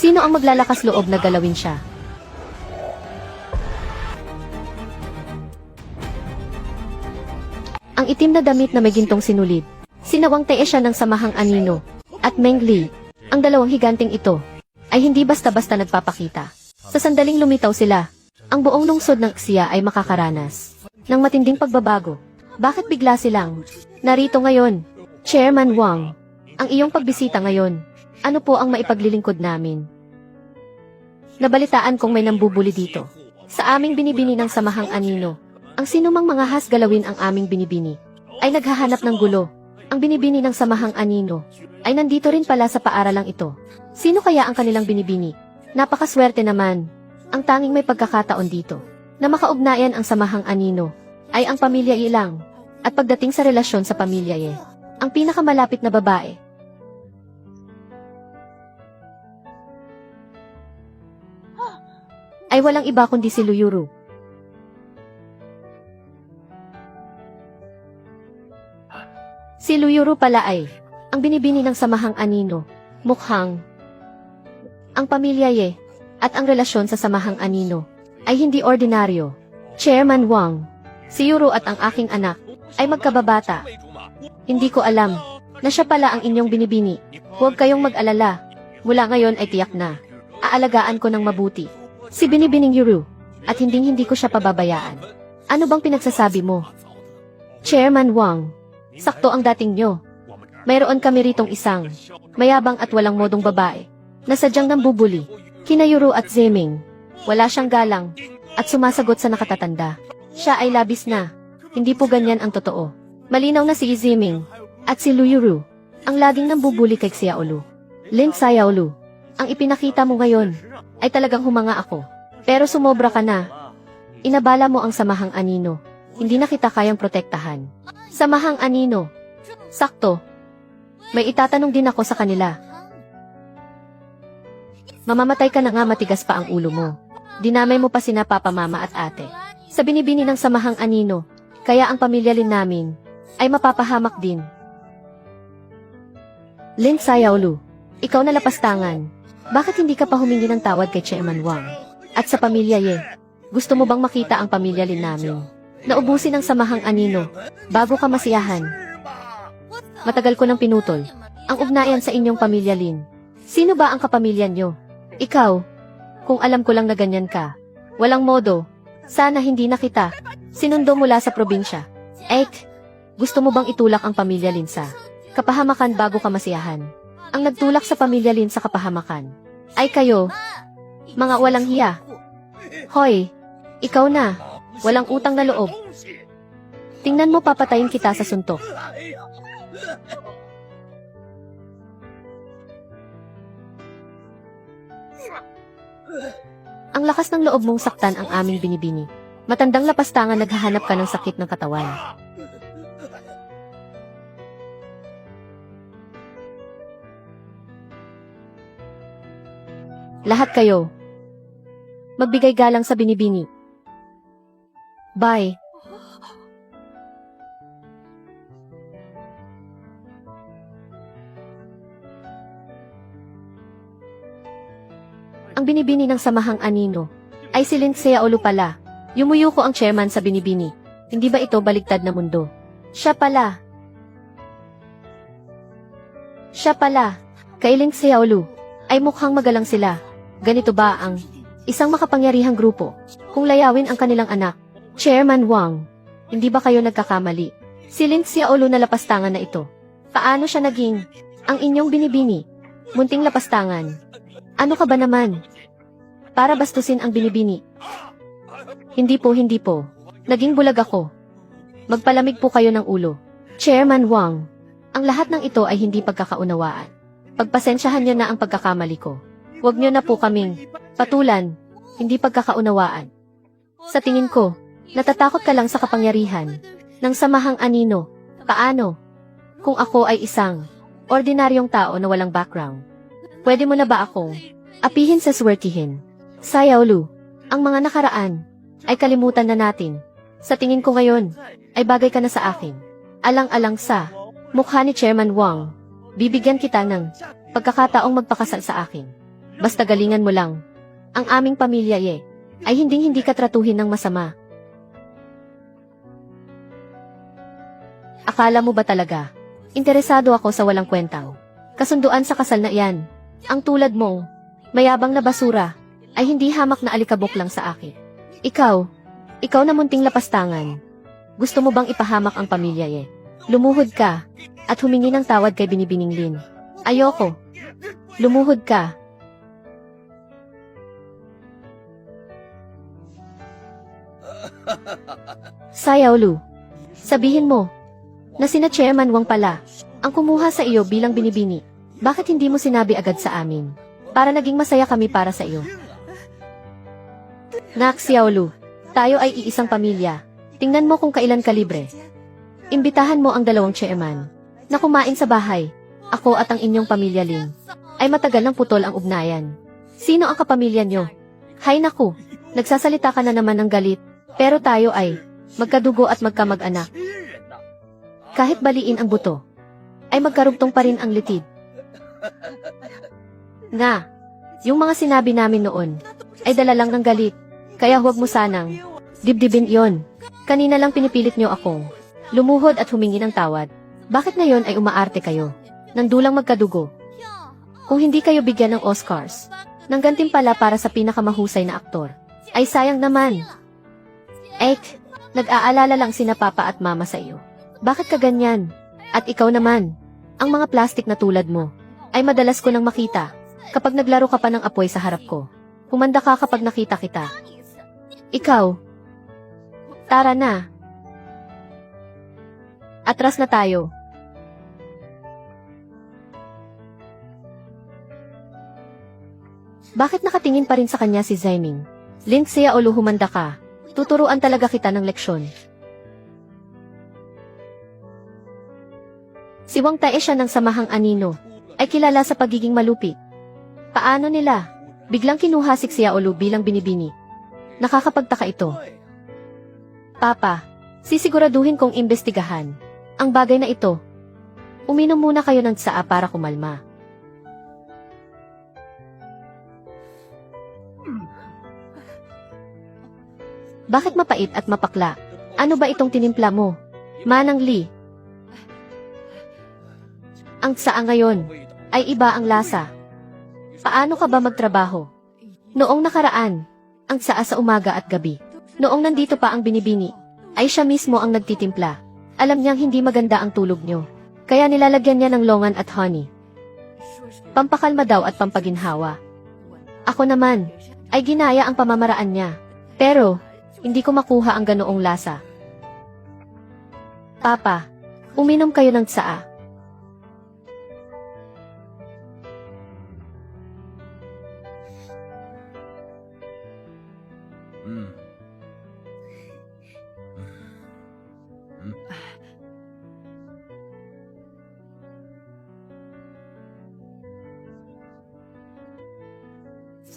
Sino ang maglalakas loob na galawin siya? Ang itim na damit na may gintong sinulid. Sinawang tae siya ng samahang anino. At Meng Li, ang dalawang higanting ito, ay hindi basta-basta nagpapakita. Sa sandaling lumitaw sila, ang buong lungsod ng Xia ay makakaranas ng matinding pagbabago. Bakit bigla silang narito ngayon? Chairman Wang, ang iyong pagbisita ngayon, ano po ang maipaglilingkod namin? Nabalitaan kong may nambubuli dito. Sa aming binibini ng samahang anino, ang sinumang mga hasgalawin ang aming binibini, ay naghahanap ng gulo. Ang binibini ng samahang anino, ay nandito rin pala sa paaralang ito. Sino kaya ang kanilang binibini? Napakaswerte naman. Ang tanging may pagkakataon dito, na makaugnayan ang samahang anino, ay ang pamilya ilang. At pagdating sa relasyon sa pamilya ang pinakamalapit na babae, ay walang iba kundi si Lu Yuru. Si Lu Yuru pala ay ang binibini ng samahang anino. Mukhang ang pamilya at ang relasyon sa samahang anino ay hindi ordinaryo. Chairman Wang, si Yuru at ang aking anak ay magkababata. Hindi ko alam na siya pala ang inyong binibini. Huwag kayong mag-alala. Mula ngayon ay tiyak na aalagaan ko ng mabuti si binibining Yuru at hindi ko siya pababayaan. Ano bang pinagsasabi mo? Chairman Wang, sakto ang dating nyo. Mayroon kami ritong isang mayabang at walang modong babae na sadyang nambubuli kina Yuru at Zeming. Wala siyang galang at sumasagot sa nakatatanda. Siya ay labis na. Hindi po ganyan ang totoo. Malinaw na si Zeming at si Lu Yuru ang laging nambubuli kay Xiaolu. Lin Xiaolu, ang ipinakita mo ngayon ay talagang humanga ako. Pero sumobra ka na. Inabala mo ang samahang anino. Hindi na kita kayang protektahan. Samahang anino. Sakto. May itatanong din ako sa kanila. Mamamatay ka na nga, matigas pa ang ulo mo. Dinamay mo pa sina papa, mama at ate sa binibini ng samahang anino. Kaya ang pamilya Lin namin ay mapapahamak din. Lin Xiaolu, ikaw na lapastangan. Bakit hindi ka pa humingi ng tawad kay Chairman Wang? At sa pamilya gusto mo bang makita ang pamilya Lin namin naubusin ng samahang anino bago ka masiyahan? Matagal ko nang pinutol ang ugnayan sa inyong pamilya Lin. Sino ba ang kapamilya nyo? Ikaw, kung alam ko lang na ganyan ka. Walang modo. Sana hindi na kita sinundo mula sa probinsya. Gusto mo bang itulak ang pamilya Lin sa kapahamakan bago ka masiyahan? Ang nagtulak sa pamilya Lin sa kapahamakan ay kayo, mga walang hiya. Hoy, ikaw na, walang utang na loob. Tingnan mo, papatayin kita sa suntok. Ang lakas ng loob mong saktan ang aming binibini. Matandang lapastangan, naghahanap ka ng sakit ng katawan. Lahat kayo, magbigay galang sa binibini. Bye. Ang binibini ng samahang anino ay si Lin Xiaolu pala. Yumuyuko ang chairman sa binibini. Hindi ba ito baligtad na mundo? Siya pala. Kay Lin Xiaolu ay mukhang magalang sila. Ganito ba ang isang makapangyarihang grupo kung layawin ang kanilang anak? Chairman Wang, hindi ba kayo nagkakamali? Si Lin Xiaolu na lapastangan na ito. Paano siya naging ang inyong binibini? Munting lapastangan. Ano ka ba naman? Para bastusin ang binibini. Hindi po. Naging bulag ako. Magpalamig po kayo ng ulo. Chairman Wang, ang lahat ng ito ay hindi pagkakaunawaan. Pagpasensyahan niyo na ang pagkakamali ko. Huwag niyo na po kaming patulan, hindi pagkakaunawaan. Sa tingin ko, natatakot ka lang sa kapangyarihan ng samahang anino. Paano? Kung ako ay isang ordinaryong tao na walang background, pwede mo na ba akong apihin sa swertihin? Xiaolu, ang mga nakaraan ay kalimutan na natin. Sa tingin ko ngayon, ay bagay ka na sa akin. Alang-alang sa mukha ni Chairman Wang, bibigyan kita ng pagkakataong magpakasal sa akin. Basta galingan mo lang. Ang aming pamilya ay hinding-hindi ka tratuhin ng masama. Akala mo ba talaga? Interesado ako sa walang kwentang kasunduan sa kasal na iyan. Ang tulad mong mayabang na basura ay hindi hamak na alikabok lang sa akin. Ikaw na munting lapastangan. Gusto mo bang ipahamak ang pamilya Lumuhod ka at humingi ng tawad kay Binibining Lin. Ayoko. Lumuhod ka. Xiaolu, sabihin mo na sina Chairman Wang pala ang kumuha sa iyo bilang binibini. Bakit hindi mo sinabi agad sa amin? Para naging masaya kami para sa iyo. Nak Xiaolu, tayo ay iisang pamilya. Tingnan mo kung kailan ka libre. Imbitahan mo ang dalawang chairman na kumain sa bahay. Ako at ang inyong pamilya Lin ay matagal ng putol ang ugnayan. Sino ang kapamilya nyo? Hay naku, nagsasalita ka na naman ng galit. Pero tayo ay magkadugo at magkamag-anak. Kahit baliin ang buto, ay magkarugtong pa rin ang litid. Nga, yung mga sinabi namin noon, ay dala lang ng galit. Kaya huwag mo sanang dibdibin yon. Kanina lang pinipilit nyo akong lumuhod at humingi ng tawad. Bakit ngayon ay umaarte kayo? Nang dulang magkadugo. Kung hindi kayo bigyan ng Oscars, ng gantimpala para sa pinakamahusay na aktor, ay sayang naman. Nag-aalala lang sina papa at mama sa iyo. Bakit ka ganyan? At ikaw naman, ang mga plastik na tulad mo, ay madalas ko nang makita kapag naglaro ka pa ng apoy sa harap ko. Humanda ka kapag nakita kita. Ikaw, tara na. Atras na tayo. Bakit nakatingin pa rin sa kanya si Zaiming? Lin Xiaolu, humanda ka. Tuturuan talaga kita ng leksyon. Si Wang Taesha ng Samahang Anino ay kilala sa pagiging malupit. Paano nila? Biglang kinuha si Xiaolu bilang binibini. Nakakapagtaka ito. Papa, sisiguraduhin kong imbestigahan ang bagay na ito. Uminom muna kayo ng tsaa para kumalma. Bakit mapait at mapakla? Ano ba itong tinimpla mo? Manang Li. Ang tsaa ngayon ay iba ang lasa. Paano ka ba magtrabaho? Noong nakaraan, ang tsaa sa umaga at gabi. Noong nandito pa ang binibini, ay siya mismo ang nagtitimpla. Alam niyang hindi maganda ang tulog niyo. Kaya nilalagyan niya ng longan at honey. Pampakalma daw at pampaginhawa. Ako naman, ay ginaya ang pamamaraan niya. Pero, hindi ko makuha ang ganoong lasa. Papa, uminom kayo ng tsaa.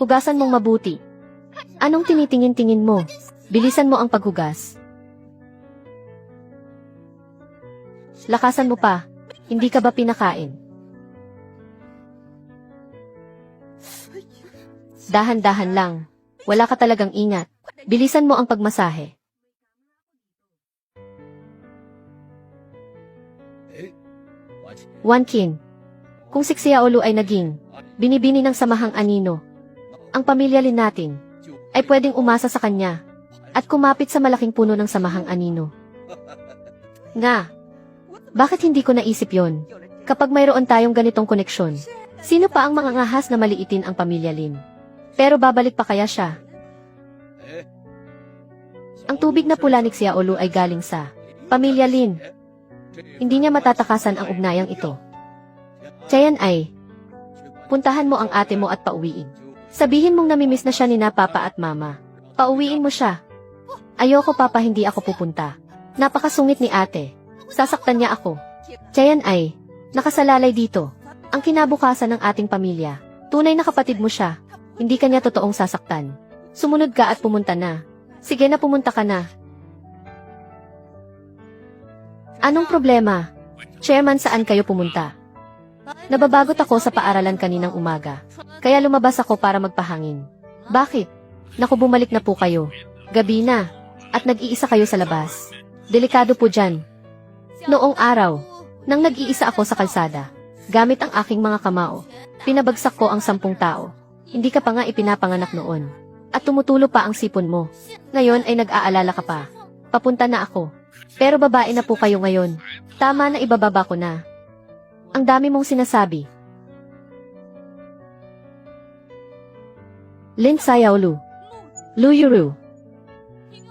Hugasan mong mabuti. Anong tinitingin-tingin mo? Bilisan mo ang paghugas. Lakasan mo pa. Hindi ka ba pinakain? Dahan-dahan lang. Wala ka talagang ingat. Bilisan mo ang pagmasahe. Wankin, kung si Xiaolu ay naging binibini ng Samahang Anino, ang pamilya Lin natin ay pwedeng umasa sa kanya at kumapit sa malaking puno ng Samahang Anino. Nga, bakit hindi ko naisip yon? Kapag mayroon tayong ganitong koneksyon, sino pa ang mga ngahas na maliitin ang pamilya Lin? Pero babalik pa kaya siya? Ang tubig na pula ni Xiaolu ay galing sa pamilya Lin. Hindi niya matatakasan ang ugnayang ito. Tiyan ay, puntahan mo ang ate mo at pauwiin. Sabihin mong namimiss na siya ni na papa at mama. Pauwiin mo siya. Ayoko papa, hindi ako pupunta. Napakasungit ni ate. Sasaktan niya ako. Tiyan ay, nakasalalay dito. Ang kinabukasan ng ating pamilya. Tunay na kapatid mo siya. Hindi kanya totoong sasaktan. Sumunod ka at pumunta na. Sige na, pumunta ka na. Anong problema? Chairman, saan kayo pumunta? Nababagot ako sa paaralan kaninang umaga. Kaya lumabas ako para magpahangin. Bakit? Naku, bumalik na po kayo. Gabi na. At nag-iisa kayo sa labas. Delikado po dyan. Noong araw, nang nag-iisa ako sa kalsada, gamit ang aking mga kamao, pinabagsak ko ang 10 tao. Hindi ka pa nga ipinapanganak noon. At tumutulo pa ang sipon mo. Ngayon ay nag-aalala ka pa. Papunta na ako. Pero babae na po kayo ngayon. Tama na, ibababa ko na. Ang dami mong sinasabi. Lin Xiaolu. Lu Yuru.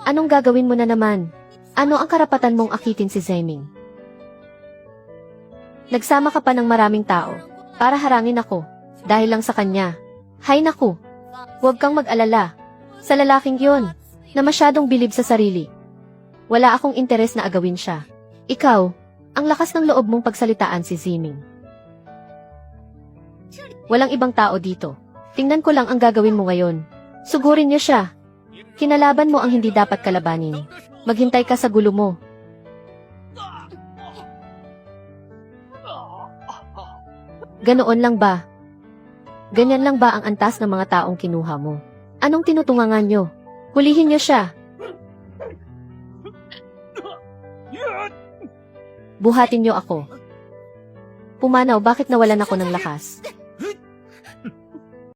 Anong gagawin mo na naman? Ano ang karapatan mong akitin si Zeming? Nagsama ka pa ng maraming tao para harangin ako dahil lang sa kanya. Hay naku, huwag kang mag-alala. Sa lalaking yon na masyadong bilib sa sarili. Wala akong interes na agawin siya. Ikaw, ang lakas ng loob mong pagsalitaan si Zeming. Walang ibang tao dito. Tingnan ko lang ang gagawin mo ngayon. Sugurin niyo siya. Kinalaban mo ang hindi dapat kalabanin. Maghintay ka sa gulo mo. Ganoon lang ba? Ganyan lang ba ang antas ng mga taong kinuha mo? Anong tinutungangan nyo? Hulihin niyo siya. Buhatin niyo ako. Pumanaw, bakit nawalan ako ng lakas?